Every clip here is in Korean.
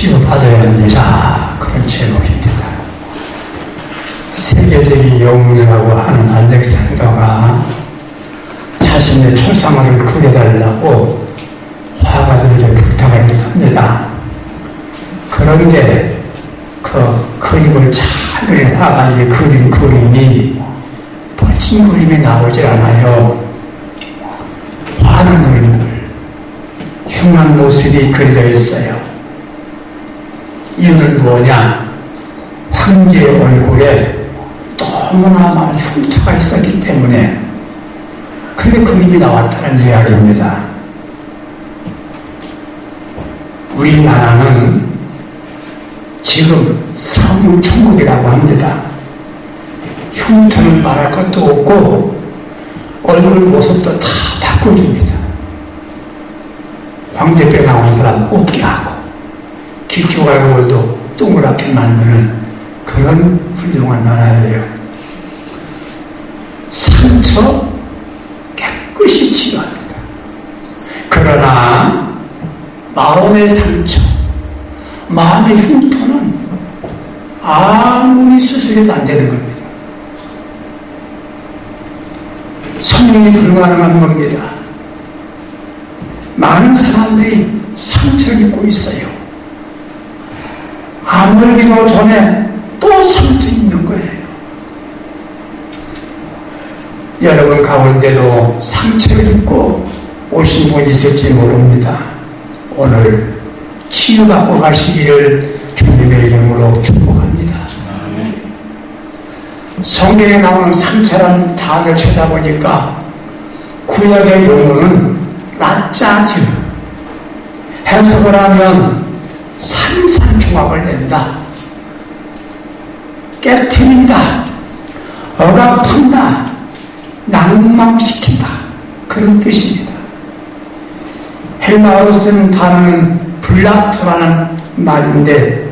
치유받아야 합니다. 그런 제목입니다. 세계적인 영웅이라고 하는 알렉산더가 자신의 초상화를 그려달라고 화가들에게 부탁을 합니다. 그런데 그 그림을 잘 그려다가 이제 그린 그림이 멋진 그림이 나오질 않아요. 화난 얼굴, 흉한 모습이 그려져 있어요. 이유는 뭐냐? 황제의 얼굴에 너무나 많은 흉터가 있었기 때문에 그게 그림이 나왔다는 이야기입니다. 우리나라는 지금 성육천국이라고 합니다. 흉터는 말할 것도 없고 얼굴 모습도 다 바꿔줍니다. 광대뼈 나온 사람 없게 하고 기초가 얼굴도 동그랗게 만드는 그런 훌륭한 나라예요. 상처 깨끗이 치료합니다. 그러나 마음의 상처, 마음의 흉터는 아무리 수술해도 안 되는 겁니다. 성령이 불가능한 겁니다. 많은 사람들이 상처를 입고 있어요. 아물기도 전에 또 상처 입는 거예요. 여러분 가운데도 상처를 입고 오신 분이 있을지 모릅니다. 오늘 치유받고 가시기를 주님의 이름으로 축복합니다. 성경에 나오는 상처라는 단어를 찾아보니까 구약의 용어는 라짜즈, 해석을 하면 산산조각을 낸다, 깨트린다, 억압한다, 낭망시킨다, 그런 뜻입니다. 헬라어로 쓰는 단어는 블라트라는 말인데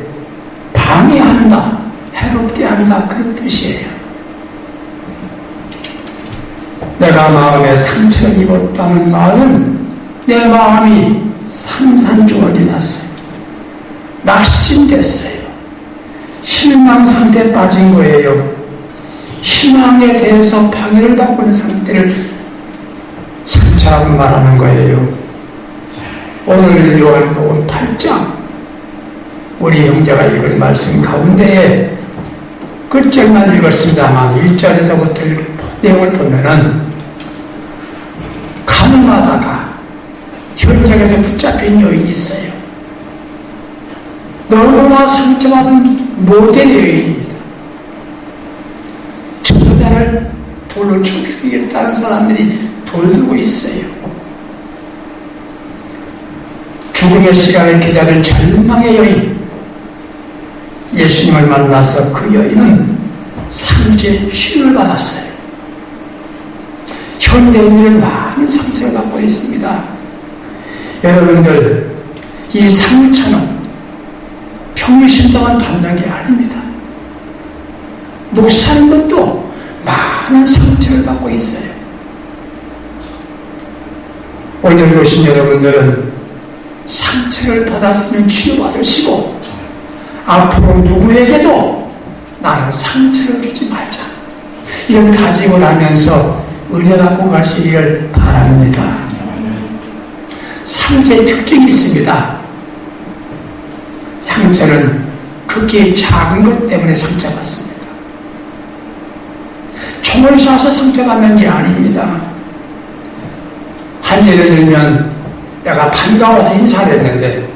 방해한다, 해롭게 한다, 그런 뜻이에요. 내가 마음에 상처를 입었다는 말은 내 마음이 산산조각이 났어요. 낙심됐어요. 실망 상태에 빠진 거예요. 희망에 대해서 방해를 받고 있는 상태를 상처라고 말하는 거예요. 오늘 요한복음 8장 우리 형제가 읽은 말씀 가운데에 끝절만 읽었습니다만 1절에서부터 내용을 보면은 가늠하다가 현장에서 붙잡힌 여인이 있어요. 너무나 상처받은 모델 여인입니다. 저자를 돌로 쳐 죽이겠다는 사람들이 돌리고 있어요. 죽음의 시간을 기다릴 절망의 여인. 예수님을 만나서 그 여인은 상처의 치유를 받았어요. 현대인들은 많은 상처를 받고 있습니다. 여러분들, 이 상처는 평생 동안 받는 게 아닙니다. 못 사는 것도 많은 상처를 받고 있어요. 오늘 오신 여러분들은 상처를 받았으면 치유받으시고 앞으로 누구에게도 나는 상처를 주지 말자, 이런 다짐을 하면서 은혜 갖고 가시기를 바랍니다. 상처의 특징이 있습니다. 상처는 극히 작은 것 때문에 상처받습니다. 총을 쏴서 상처받는 게 아닙니다. 한 예를 들면 내가 반가워서 인사를 했는데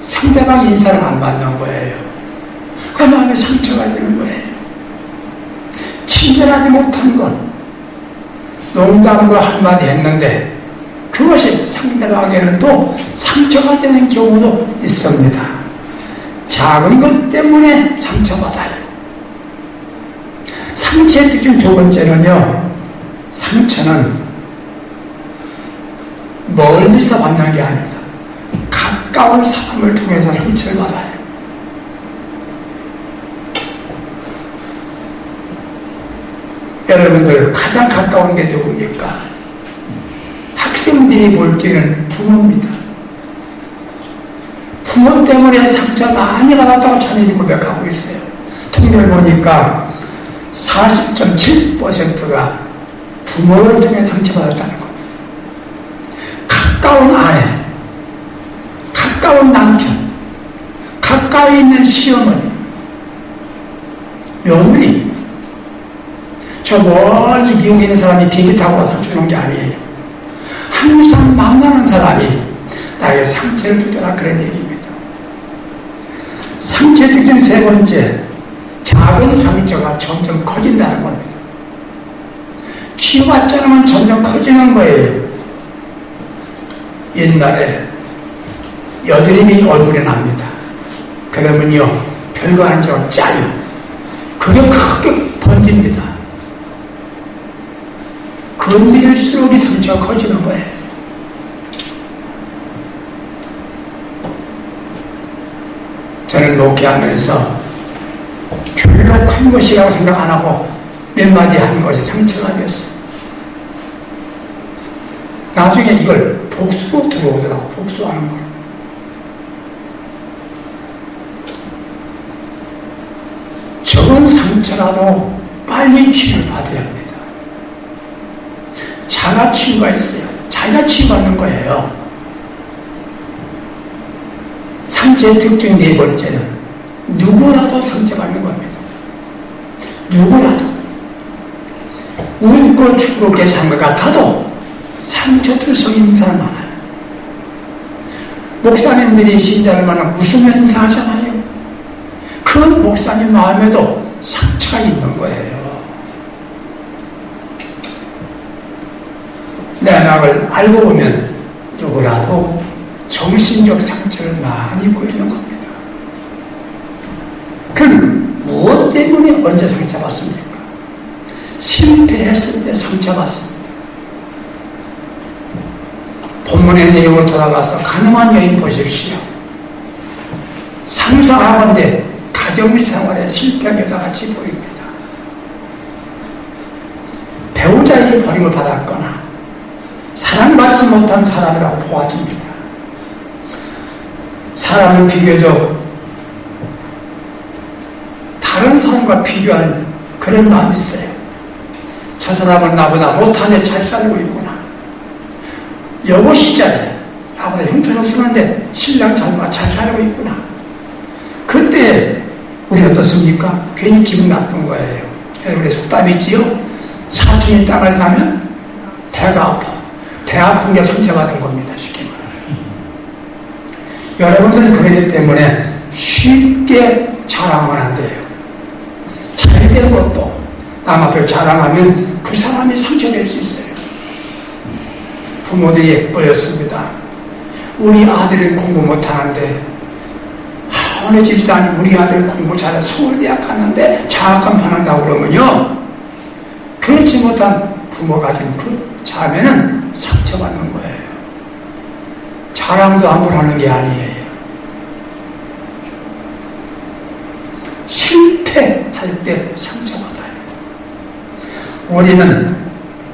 상대방 인사를 안 받는 거예요. 그 마음에 상처가 되는 거예요. 친절하지 못한 것, 농담으로 한마디 했는데 그것이 상대방에게는 또 상처가 되는 경우도 있습니다. 작은 것 때문에 상처받아요. 상처의 특징 두 번째는요, 상처는 멀리서 받는 게 아닙니다. 가까운 사람을 통해서 상처를 받아요. 여러분들 가장 가까운 게 누굽니까? 학생들이 볼 때는 부모입니다. 부모 때문에 상처 많이 받았다고 자녀들이 고백하고 있어요. 통계를 보니까 40.7%가 부모를 통해 상처받았다는 겁니다. 가까운 아내, 가까운 남편, 가까이 있는 시어머니, 며느리, 저 멀리 미국에 있는 사람이 비행기 타고 와서 주는 게 아니에요. 항상 만나는 사람이 나의 상처를 주더라, 그런 얘기입니다. 상처 특징 세 번째, 작은 상처가 점점 커진다는 겁니다. 치유받지 않으면 점점 커지는 거예요. 옛날에 여드름이 얼굴에 납니다. 그러면요, 별거 아니죠, 짜요. 그게 크게 번집니다. 건드릴수록 이 상처가 커지는 거예요. 저는 목회하면서 별로 큰 것이라고 생각 안 하고 몇 마디 한 것이 상처가 되었어요. 나중에 이걸 복수로 들어오더라고, 복수하는 걸. 적은 상처라도 빨리 치유를 받아야 합니다. 자가치유가 있어요. 자기가 치유받는 거예요. 상처의 특징 네 번째는 누구라도 상처받는 겁니다. 누구라도. 웃고 즐겁게 산 것 같아도 상처투성이 있는 사람 많아요. 목사님들이 신자를 만나면 웃으면서 하잖아요. 그 목사님 마음에도 상처가 있는 거예요. 내 낙을 알고 보면 누구라도 정신적 상처를 많이 입고 있는 겁니다. 그럼 무엇 때문에 언제 상처받습니까? 실패했을 때 상처받습니다. 본문의 내용으로 돌아가서 가능한 여인 보십시오. 상상하건대 가정생활에 실패한 여자같이 보입니다. 배우자의 버림을 받았거나 사랑받지 못한 사람이라고 보아집니다. 사람은 비교적 다른 사람과 비교하는 그런 마음이 있어요. 저 사람은 나보다 못하네, 잘 살고 있구나. 여보 시절에 나보다 형편없었는데 신랑 잘 살고 있구나. 그때 우리 어떻습니까? 괜히 기분 나쁜 거예요. 우리 속담 있지요? 사촌이 땅을 사면 배가 아파. 배 아픈 게 상처받은 겁니다. 쉽게 말하면. 여러분들은 그러기 때문에 쉽게 자랑은 안 돼요. 잘된 것도 남 앞에 자랑하면 그 사람이 상처될 수 있어요. 부모들이 예뻐였습니다. 우리 아들은 공부 못하는데 어느 집사님 우리 아들 공부 잘해서 서울대학 갔는데 장학금 받는다고 그러면요, 그렇지 못한 부모가 가진 그 자매는 상처받는 거예요. 자랑도 함부로 하는 게 아니에요. 실패할 때 상처받아요. 우리는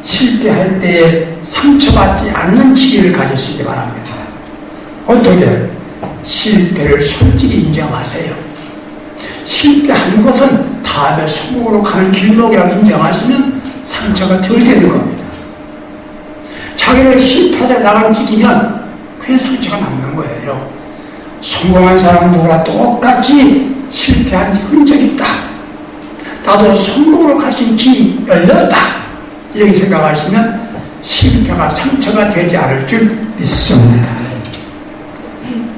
실패할 때에 상처받지 않는 지혜를 가지시기 바랍니다. 어떻게? 실패를 솔직히 인정하세요. 실패한 것은 다음에 성공으로 가는 길목이라고 인정하시면 상처가 덜 되는 겁니다. 자기를 실패하다 나가는 찍이면 그냥 상처가 남는 거예요. 성공한 사람 누구나 똑같이 실패한 흔적이 있다. 나도 성공으로 갈 수 있는 길이 열렸다. 이렇게 생각하시면 실패가 상처가 되지 않을 줄 믿습니다.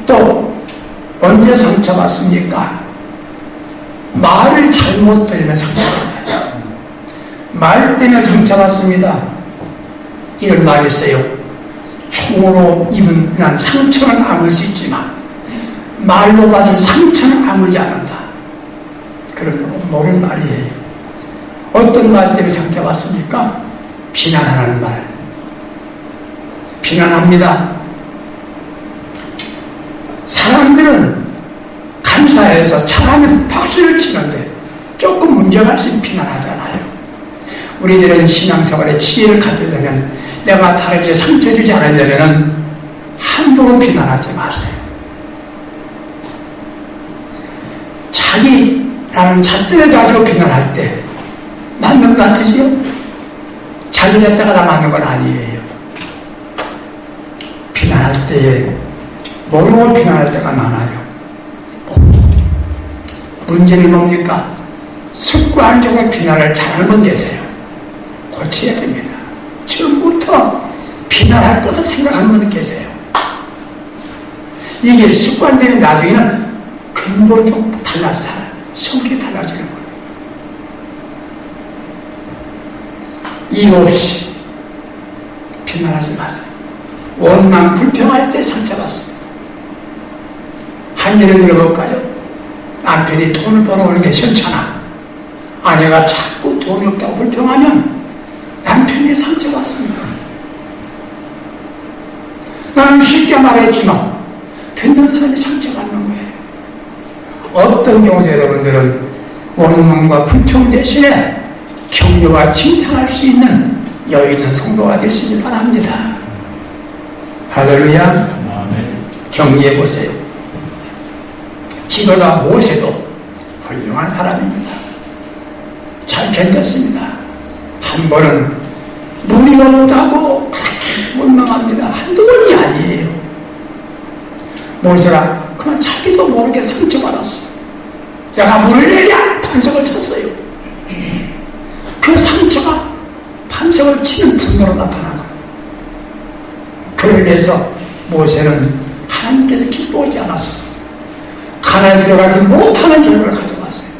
또 언제 상처받습니까? 말을 잘못 들으면 상처받아요. 말 때문에 상처받습니다. 이런 말이 있어요. 총으로 입은 난 상처는 아물 수 있지만 말로 받은 상처는 아물지 않는다. 그런 모르는 말이에요. 어떤 말 때문에 상처받습니까? 비난하는 말. 비난합니다. 사람들은 감사해서 잘하면 박수를 치는데 조금 문제가 있으면 비난하잖아요. 우리들은 신앙생활에 지혜를 가지려면, 내가 다르게 상처 주지 않으려면 함부로 비난하지 마세요. 나는 잣대를 가지고 비난할 때 맞는 것 같으지요? 자기네 때가 다 맞는 건 아니에요. 비난할 때에 모르고 비난할 때가 많아요. 문제는 뭡니까? 습관적으로 비난을 잘하는 분 계세요. 고쳐야 됩니다. 처음부터 비난할 것을 생각하는 분 계세요. 이게 습관되면 나중에는 근본적으로 달라져요. 성격이 달라지는 거예요. 이유 없이 비난하지 마세요. 원망 불평할 때 상처받습니다. 한 예를 들어볼까요? 남편이 돈을 벌어오는 게 싫잖아. 아내가 자꾸 돈이 없다고 불평하면 남편이 상처받습니다. 나는 쉽게 말했지만 듣는 사람이 상처받는 거예요. 어떤 경우도 여러분들은 원망과 불평 대신에 격려와 칭찬할 수 있는 여유 있는 성도가 되시기 바랍니다. 할렐루야. 격려해 보세요. 지도자 모세도 훌륭한 사람입니다. 잘 견뎠습니다. 한 번은 물이 없다고 그렇게 원망합니다. 한두 번이 아니에요. 모세가 그만 자기도 모르게 상처받았어. 내가 물을 내랴 반석을 쳤어요. 그 상처가 반석을 치는 분노로 나타난 거예요. 그를 위해서 모세는 하나님께서 기뻐하지 않았었어요. 가나안에 들어가지 못하는 결과를 가져왔어요.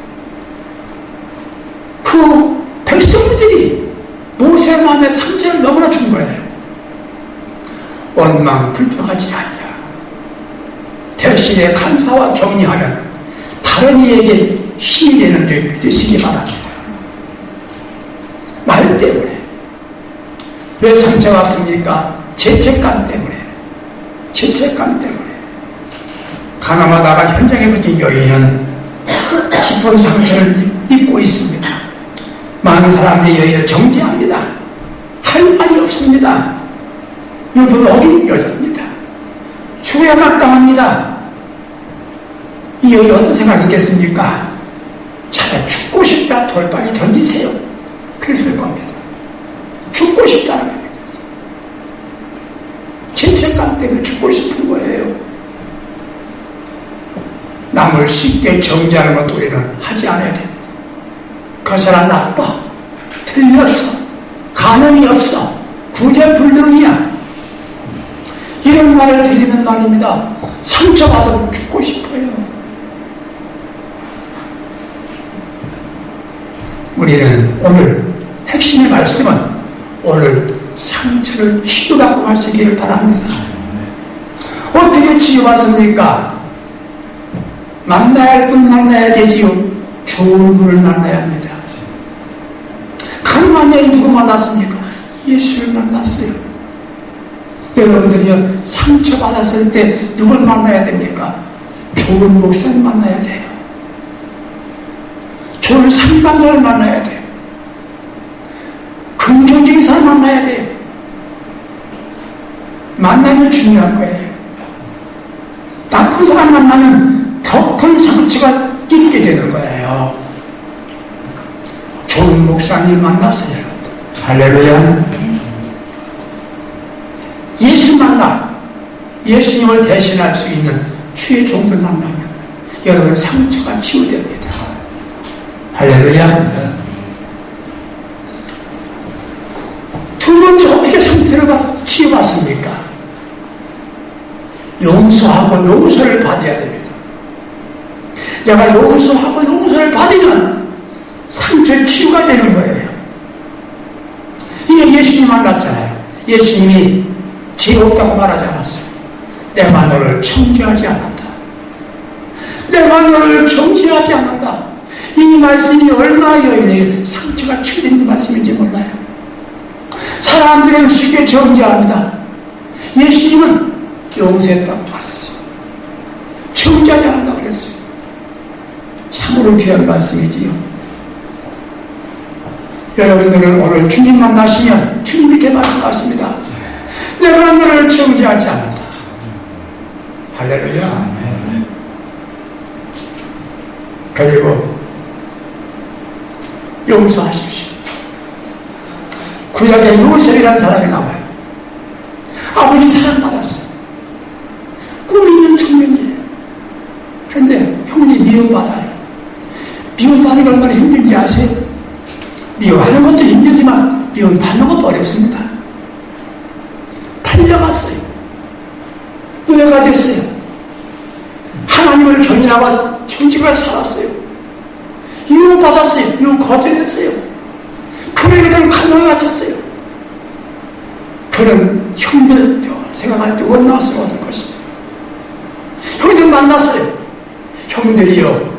그 백성들이 모세 마음에 상처를 너무나 준 거예요. 원망 불평하지 않냐. 대신에 감사와 격려하면 다른 이에게 힘이 되는 줄 믿으시기 바랍니다. 말 때문에. 왜 상처가 왔습니까? 죄책감 때문에. 죄책감 때문에. 가나마다가 현장에 붙인 여인은 깊은 상처를 입고 있습니다. 많은 사람들이 여인을 정죄합니다. 할 말이 없습니다. 여기는 어린 여자입니다. 죽어야 마땅합니다. 이 여인이 어떤 생각이겠습니까? 차라리 죽고 싶다. 돌발이 던지세요. 그랬을 겁니다. 죽고 싶다는 겁니다. 죄책감 때문에 죽고 싶은 거예요. 남을 쉽게 정죄하는 것도 우리는 하지 않아야 돼. 그 사람 나빠. 틀렸어. 가능이 없어. 구제불능이야. 이런 말을 드리는 말입니다. 상처받아도 죽고 싶어요. 우리는 오늘 핵심의 말씀은 오늘 상처를 치유받고 가시기를 바랍니다. 어떻게 치유받습니까? 만나야 할 분 만나야 되지요. 좋은 분을 만나야 합니다. 가능한 여인 누구 만났습니까? 예수를 만났어요. 여러분들이요, 상처받았을 때 누굴 만나야 됩니까? 좋은 목사님 만나야 돼요. 좋은 상담자를 만나야 돼요. 긍정적인 사람 만나야 돼요. 만나면 중요한 거예요. 나쁜 사람 만나면 더 큰 상처가 있게 되는 거예요. 좋은 목사님 만났어요. 할렐루야. 예수 만나, 예수님을 대신할 수 있는 주의 종들 만나면 여러분 상처가 치유됩니다. 할렐루야. 두 번째 어떻게 상처를 치유받습니까? 용서하고 용서를 받아야 됩니다. 내가 용서하고 용서를 받으면 상처의 치유가 되는 거예요. 이게 예수님 만났잖아요. 예수님이 죄 없다고 말하지 않았어요. 내가 너를 정죄하지 않는다. 내가 너를 정죄하지 않는다. 이 말씀이 얼마나 여인에게 상처가 치유되는 말씀인지 몰라요. 사람들은 쉽게 정죄합니다. 예수님은 용서했다고 말했어요. 정죄하지 않는다고 그랬어요. 참으로 귀한 말씀이지요. 여러분들은 오늘 주님 만나시면 주님 이렇게 말씀하십니다. 내가 너를 정죄하지 않는다. 할렐루야. 그리고 용서하십시오. 구약에 요셉이라는 사람이 나와요. 아버지 사랑받았어요. 꿈이 있는 청년이에요. 그런데 형이 미움받아요. 미움받는 게 얼마나 힘든지 아세요? 미워하는 것도 힘들지만 미움받는 것도 어렵습니다. 달려갔어요. 노예가 됐어요. 하나님을 견인하고 형직을 살았어요. 미움받았어요. 미움 거절했어요. 그러니까 감옥에 갇혔어요. 그런 형들 생각할 때 원망스러웠을 것입니다. 형들 만났어요. 형들이요,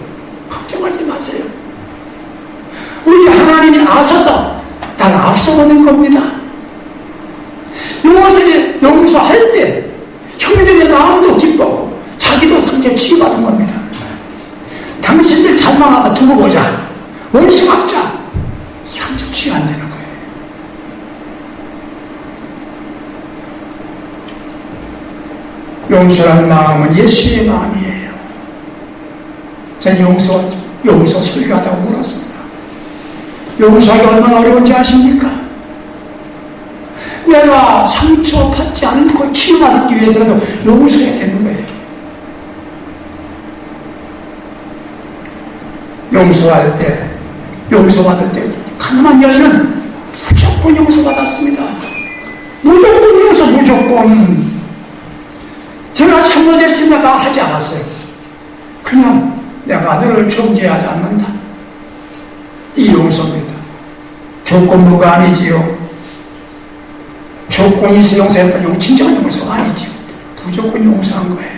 걱정하지 마세요. 우리 하나님이 아셔서 날 앞서가는 겁니다. 이것을 용서할 때 형들의 마음도 기뻐하고 자기도 상처 치유받은 겁니다. 당신들 잘만 하다 두고 보자. 원수 막자. 상처 치유 안 되는 거예요. 용서라는 마음은 예수의 마음이에요. 전 용서 설교하다고 울었습니다. 용서하기 얼마나 어려운지 아십니까? 내가 상처받지 않고 치유받기 위해서라도 용서해야 되는 거예요. 용서할 때, 용서받을 때 가난한 여인은 무조건 용서받았습니다. 무조건 제가 잘못했으면 나 하지 않았어요. 그냥 내가 너를 정죄하지 않는다. 이 용서입니다. 조건부가 아니지요. 조건이 있어 용서했던 진정한 용서가 아니지요. 무조건 용서한 거예요.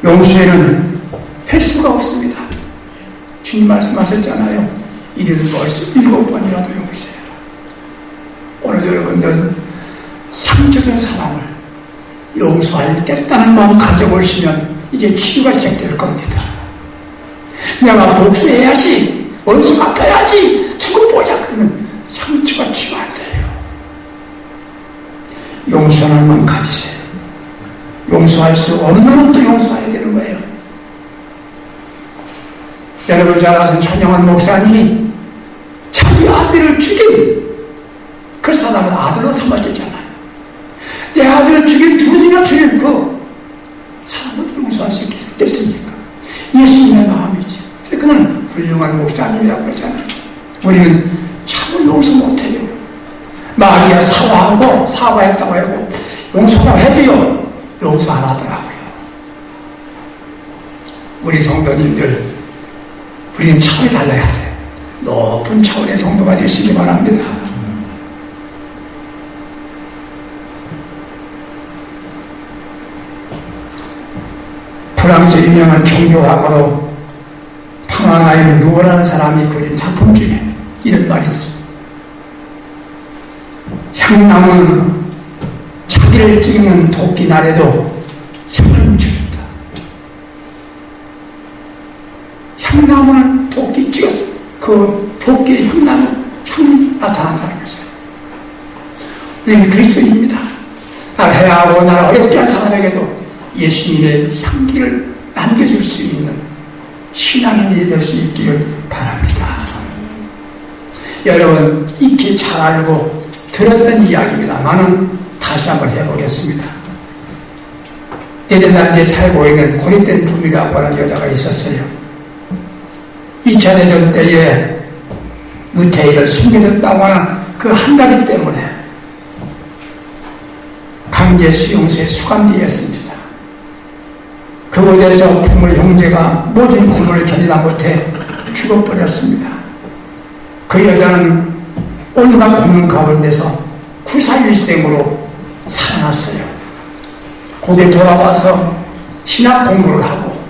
용서에는 횟수가 없습니다. 주님 말씀하셨잖아요. 이를 벌써 7번이라도 용서해라. 오늘 여러분들 상처 준 사람을 용서하겠다는 마음 가져보시면 이제 치유가 시작될 겁니다. 내가 복수해야지, 원수 갚아야지, 두고 보자. 그러면 상처가 치유 안 돼요. 용서하는 마음 가지세요. 용서할 수 없는 것도 용서해야 되는 거예요. 여러분 잘 아시는 천영환 목사님이 자기 아들을 죽인 그 사람을 아들로 삼아줬잖아요. 내 아들을 죽인 두들이나 죽인 그 사람을 용서할 수 있겠습니까? 예수님의 마음이지. 그래서 그는 훌륭한 목사님이라고 그러잖아요. 우리는 참 용서 못해요. 마리아 사과했다고 하고 용서라고 해도요, 용서 안 하더라고요. 우리 성도님들, 우리는 차원이 달라야 돼. 높은 차원의 성도가 되시기 바랍니다. 프랑스 유명한 종교학으로 평화나이를 누구라는 사람이 그린 작품 중에 이런 말이 있습니다. 향나무는 자기를 찍는 도끼 날에도 향을 묻혀준다. 향나무는 도끼 찍었어. 그 도끼의 향나무 향이 나타난다는 것이에요. 우리는 그리스도인입니다. 날 해하고 날 어렵게 한 사람에게도 예수님의 향기를 남겨줄 수 있는 신앙인이 될 수 있기를 바랍니다. 여러분 익히 잘 알고 들었던 이야기입니다만은 다시 한번 해보겠습니다. 네덜란드에 살고 있는 고립된 부미라고 하는 여자가 있었어요. 2차 대전 때에 의태일을 숨겨졌다고 하는 그 한 가지 때문에 강제 수용소에 수감되었습니다. 그곳에서 부모의 형제가 모진 굶을 견디다 못해 죽어버렸습니다. 그 여자는 온갖 굶는 가운데서 구사일생으로 살아났어요. 거기에 돌아와서 신학 공부를 하고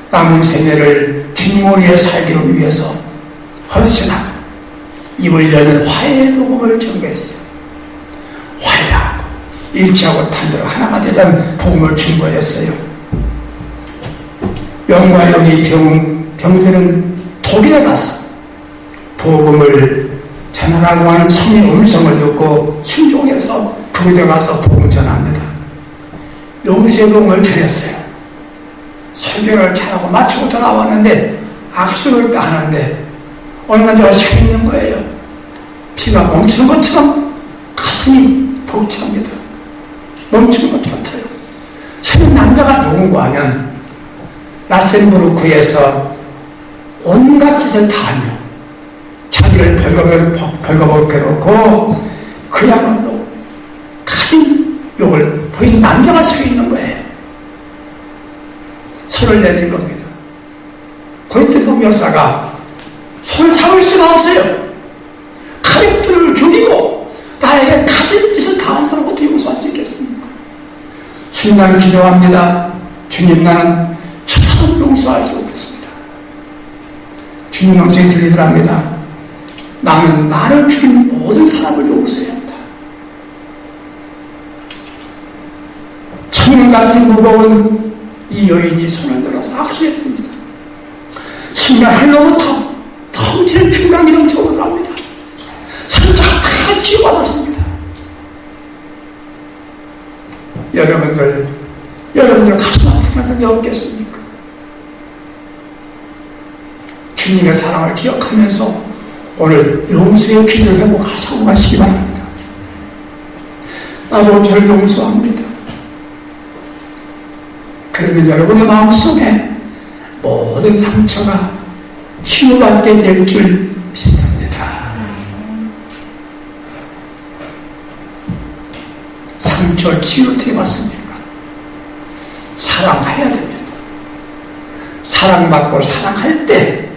남은 생애를 주님을 살기를 위해서 헌신하고 입을 여는 화해의 복음을 전거했어요. 화해하고 일치하고 단대로 하나가 되자는 복음을 증거했어요. 영과 영이 병들은 독일에 가서 복음을 전하라고 하는 성의 음성을 듣고 순종해서 그곳에 가서 복음 전합니다. 용서의 복음을 전했어요. 설교를 잘하고 마치고 돌아왔는데 악수를 또 하는데 어느 날 제가 서 있는 거예요. 피가 멈추는 것처럼 가슴이 벅찹니다. 멈추는 것 같아요. 저는 남자가 누군고 하면 라센부르크에서 온갖 짓을 다 하며 자기를 벌거벗게 놓고 그야말로 가진 욕을 보인 남자가 서 있는 거예요. 손을 내민 겁니다. 고린도 여사가 손을 잡을 수가 없어요. 가족들을 죽이고 나에게 가진 짓을 다 한 사람 어떻게 용서할 수 있겠습니까? 순간 기도합니다. 주님, 나는 저 사람 용서할 수 없습니다. 주님 음성이 들리더랍니다. 나는 나를 죽인 모든 사람을 용서해야 한다. 천년 같은 무거운 이 여인이 손을 들어서 악수했습니다. 순간 하늘로부터 덩치는 평강이 넘쳐오더랍니다. 산자가 다 치유받았습니다. 여러분들 가슴 아프면서 왜 없겠습니까? 주님의 사랑을 기억하면서 오늘 용서의 기도를 회복하시고 가시기 바랍니다. 나도 저를 용서합니다. 그러면 여러분의 마음속에 모든 상처가 치유받게 될 줄 믿습니다. 상처 치유 어떻게 받습니까? 사랑해야 됩니다. 사랑받고 사랑할 때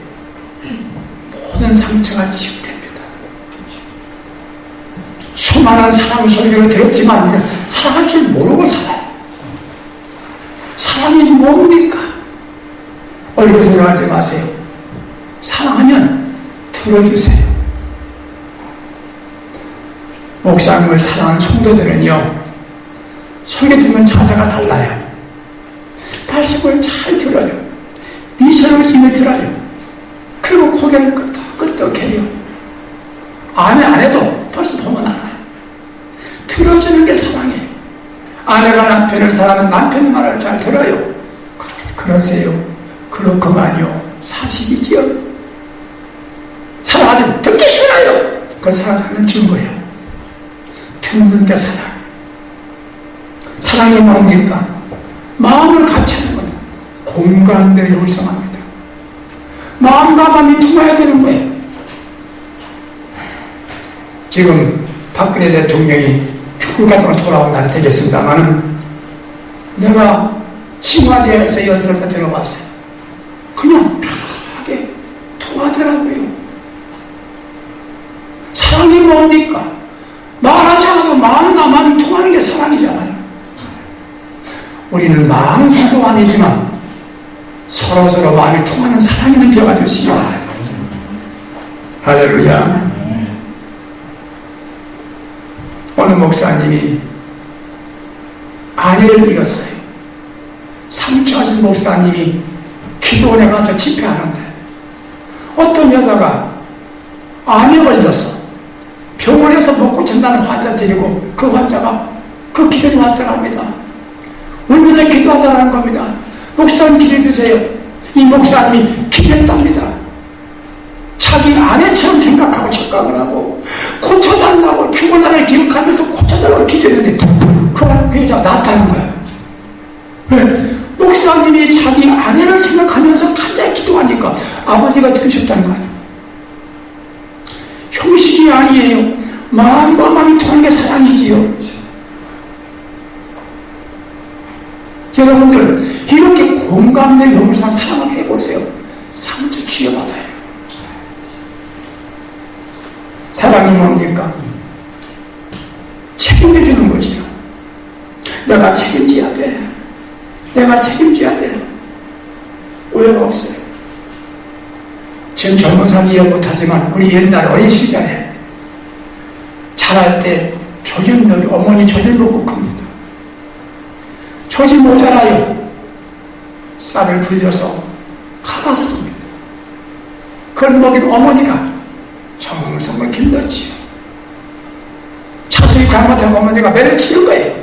모든 상처가 치유됩니다. 수많은 사랑 소리를 들었지만 사랑할 줄 모르고 살아요. 사랑이 뭡니까? 얼굴 생각하지 마세요. 사랑하면 들어주세요. 목사님을 사랑하는 성도들은요, 설교 듣는 자세가 달라요. 말씀을 잘 들어요. 미소를 지며 들어요. 그리고 고개를 끄덕해요. 안 해도 벌써 보면 알아요. 들어주는 게 사랑이에요. 아내가 남편을 사랑하면 남편의 말을 잘 들어요. 그러세요. 그렇구만요. 사실이지요. 사랑하면 듣기 싫어요. 그건 사랑하는 증거예요. 듣는 게 사랑. 사랑이 뭡니까? 마음을 같이 하는 겁니다. 공감대를 형성합니다. 마음과 마음이 통해야 되는 거예요. 지금 박근혜 대통령이 축구가으로 돌아온 날 되겠습니다만은 내가 싱화대에서 연설을 들어봤어요. 그냥 편하게 통하더라고요. 사랑이 뭡니까? 말하지 않아도 마음과 마음이 통하는 게 사랑이잖아요. 우리는 마음은 서로 아니지만 서로서로 마음이 통하는 사랑이 되어가지고 할렐루야. 어느 목사님이 아내를 잃었어요. 상처하신 목사님이 기도원에 가서 집회하는데 어떤 여자가 암에 걸려서 병원에서 못 고친다는 환자 데리고 그 환자가 그 기도에 왔더랍니다. 울면서 기도하자라는 겁니다. 목사님 기도해주세요. 이 목사님이 기도했답니다. 자기 아내처럼 생각하고 착각을 하고 고쳐달라고 죽은 날을 기억하면서 고쳐달라고 기도했는데 그 여자가 낫다는 거예요. 왜? 목사님이 자기 아내를 생각하면서 간절히 기도하니까 아버지가 들으셨다는 거예요. 형식이 아니에요. 마음과 마음이 통하는 게 사랑이지요. 여러분들 이렇게 공감대 용서한 사랑을 해보세요. 상처 치유받아요. 사랑이 뭡니까? 책임져주는 거지요. 내가 책임져야 돼. 내가 책임져야 돼. 오해가 없어요. 지금 젊은 사람 이해 못하지만 우리 옛날 어린 시절에 자랄 때 젖은 어머니 젖은 먹고 큽니다. 젖이 모자라요. 쌀을 불려서 갈아서 줍니다. 그걸 먹인 어머니가 정성을 길렀지요. 자식이 잘못하고 어머니가 매를 치는 거예요.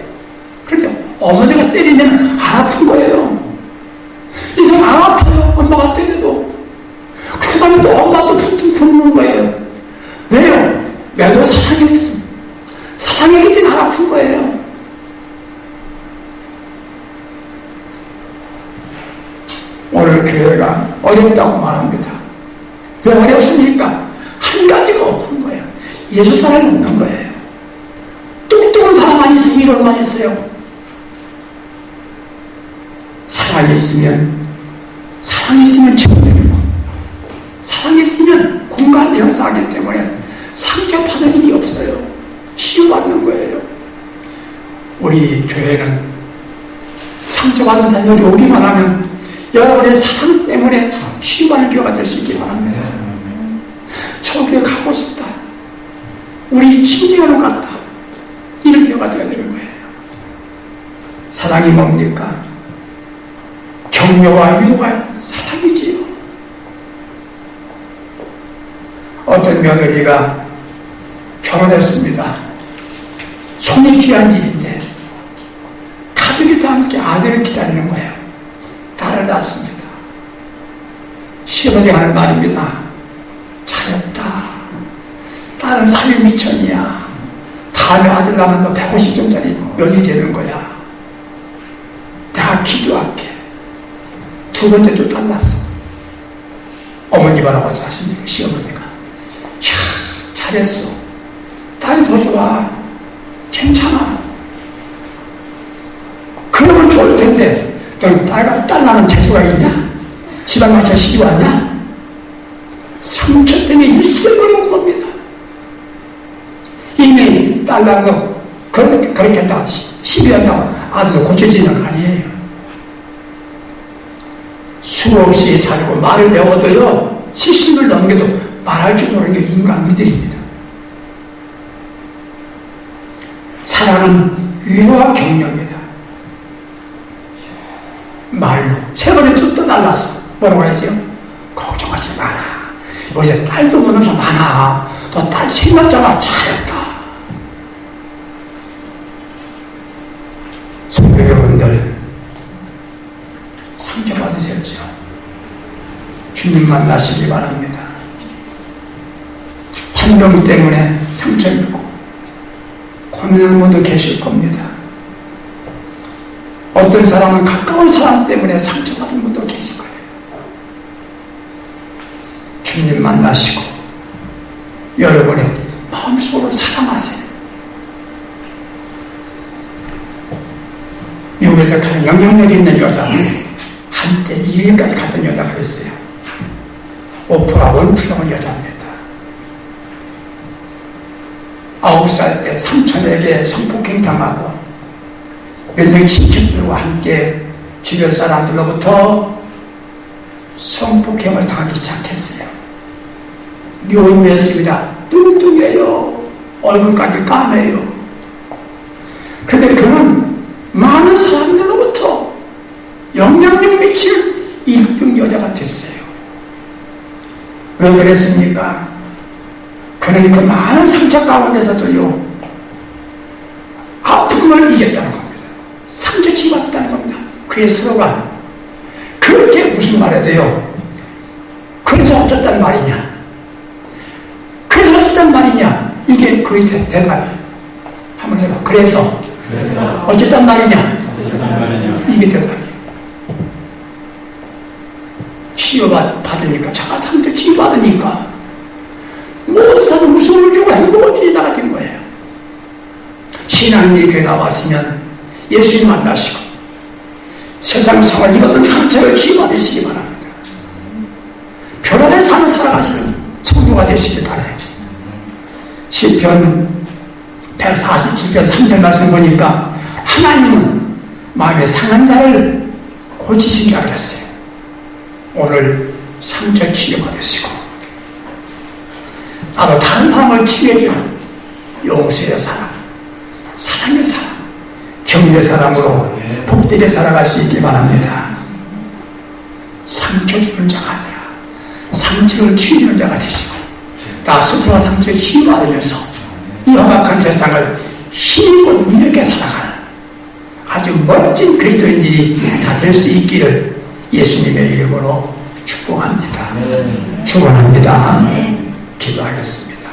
그런데 어머니가 때리면 안 아픈 거예요. 이 사람 안 아파요. 엄마가 때려도. 그 다음에 또 엄마도 분노 오늘 교회가 어렵다고 말합니다. 왜 어렵습니까? 한 가지가 없는 거예요. 예수 사랑이 없는 거예요. 뚱뚱한 사람만 있으면 이론만 있어요. 사랑이 있으면 정리되고, 사랑이 있으면 공간을 형성하기 때문에 상처받을 일이 없어요. 치유받는 거예요. 우리 교회는 상처받은 사람이 오기만 하면 여러분의 사랑 때문에 치유받는 교회가 될 수 있기 바랍니다. 저 교회 가고 싶다. 우리 친구가 같다. 이런 교회가 되어야 되는 거예요. 사랑이 뭡니까? 격려와 위로가 사랑이지요. 어떤 며느리가 결혼했습니다. 손이 귀한 집인데 가족이 다 함께 아들을 기다리는 거예요. 딸을 낳습니다. 시어머니가 하는 말입니다. 잘했다. 딸은 3일미천이야. 다음에 아들 낳으면 너 150점짜리 면이 되는 거야. 내가 기도할게. 두 번째 또 딸 낳았어. 어머니 뭐라고 하십니까? 시어머니가. 야, 잘했어. 딸이 더 좋아. 괜찮아. 그러면 좋을 텐데, 너 딸 낳는 재주가 있냐? 집안 맞춰 시집 왔냐? 상처 때문에 일생을 온 겁니다. 이미 딸 낳는 거, 그렇게 한다고, 시비한다고 아들도 고쳐지는 거 아니에요. 수없이 살고 말을 배워도요, 70을 넘겨도 말할 줄 모르는 게 인간들입니다. 사랑은 위로와 격려입니다. 말로. 세 번에 또 떠달랐어. 뭐라고 해야죠? 걱정하지 마라. 요새 딸도 못나서 많아. 또 딸 생겼잖아. 잘했다. 성도 여러분들, 상처받으셨죠? 주님 만나시기 바랍니다. 환경 때문에 상처 입고 고민하는 분도 계실 겁니다. 어떤 사람은 가까운 사람 때문에 상처받은 분도 계실 거예요. 주님 만나시고 여러분의 마음속으로 사랑하세요. 미국에서 가장 영향력 있는 여자는 한때 2위까지 갔던 여자가 있어요. 오프라 원프라는 여자입니다. 9살 때 삼촌에게 성폭행 당하고 몇 명의 친척들과 함께 주변 사람들로부터 성폭행을 당하기 시작했어요. 묘했습니다. 뚱뚱해요. 얼굴까지 까매요. 그런데 그는 많은 사람들로부터 영향력 미칠 1등 여자가 됐어요. 왜 그랬습니까? 그는 그 많은 상처 가운데서도요, 아픔을 이겼다는 겁니다. 상처 치유받았다는 겁니다. 그의 스로가 그렇게 무슨 말해도요, 그래서 어쩌단 말이냐, 그래서 어쩌단 말이냐, 이게 그의 대답이에요. 한번 해봐. 그래서 어쩌단 말이냐, 이게 대답이에요. 치유받으니까, 자가 상처 치유받으니까 모든 사람 웃음을 주고 행복을 주자가 된 거예요. 신앙인이 교회 나왔으면 예수님 만나시고 세상 생활 입었던 상처를 치유받으시기 바랍니다. 변화된 삶을 살아가시는 성도가 되시기 바라요. 시편 147편 3절 말씀 보니까 하나님은 마음에 상한 자를 고치신다 그랬어요. 오늘 상처 치유받으시고 나도 다른 사람을 치유해주는 용서의 사람, 사랑의 사람, 격려의 사람으로 복되게 살아갈 수 있기 바랍니다. 상처 주는 자가 아니라 상처를 치유하는 자가 되시고 나 스스로 상처를 치유받으면서 이 험악한 세상을 힘있고 능력있게 살아가는 아주 멋진 그리스도인들이 다 될 수 있기를 예수님의 이름으로 축복합니다. 축원합니다. 기도하겠습니다.